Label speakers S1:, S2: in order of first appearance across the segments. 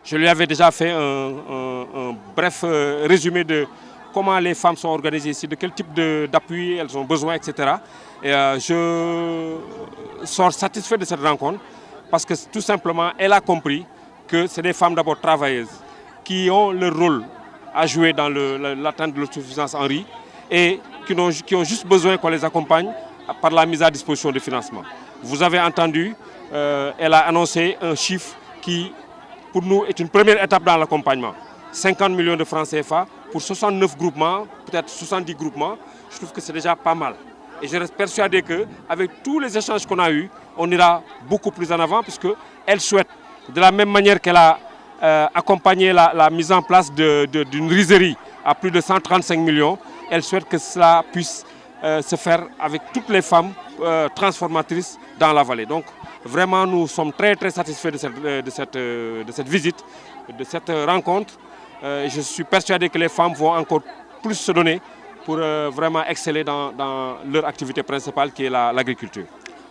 S1: Je lui avais déjà fait un bref résumé de comment les femmes sont organisées ici, de quel type d'appui elles ont besoin, etc. Et je sors satisfait de cette rencontre parce que tout simplement, elle a compris que c'est des femmes d'abord travailleuses qui ont leur rôle à jouer dans l'atteinte de l'autosuffisance en riz et qui ont juste besoin qu'on les accompagne par la mise à disposition de financement. Vous avez entendu, elle a annoncé un chiffre qui, pour nous, est une première étape dans l'accompagnement. 50 millions de francs CFA pour 69 groupements, peut-être 70 groupements. Je trouve que c'est déjà pas mal. Et je reste persuadé qu'avec tous les échanges qu'on a eus, on ira beaucoup plus en avant puisqu'elle souhaite, de la même manière qu'elle a accompagné la mise en place d'une rizerie à plus de 135 millions, elle souhaite que cela puisse se faire avec toutes les femmes transformatrices dans la vallée. Donc vraiment, nous sommes très satisfaits de cette visite, de cette rencontre. Je suis persuadé que les femmes vont encore plus se donner pour vraiment exceller dans leur activité principale qui est l'agriculture.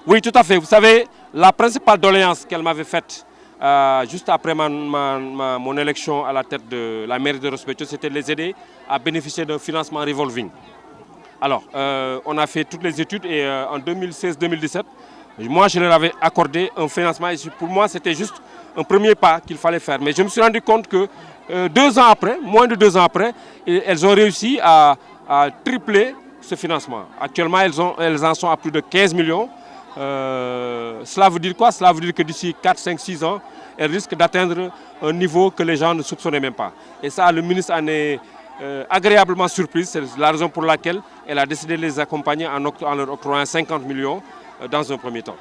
S1: Oui, tout à fait. Vous savez, la principale doléance qu'elle m'avait faite juste après mon élection à la tête de la mairie de Ross Béthio, c'était de les aider à bénéficier d'un financement revolving. Alors, on a fait toutes les études et en 2016-2017, moi je leur avais accordé un financement et pour moi c'était juste un premier pas qu'il fallait faire. Mais je me suis rendu compte que 2 ans après, moins de 2 ans après, elles ont réussi à tripler ce financement. Actuellement, elles en sont à plus de 15 millions. Cela veut dire quoi? Cela veut dire que d'ici 4, 5, 6 ans, elles risquent d'atteindre un niveau que les gens ne soupçonnaient même pas. Et ça, le ministre en est agréablement surprise. C'est la raison pour laquelle elle a décidé de les accompagner en leur octroyant 50 millions dans un premier temps.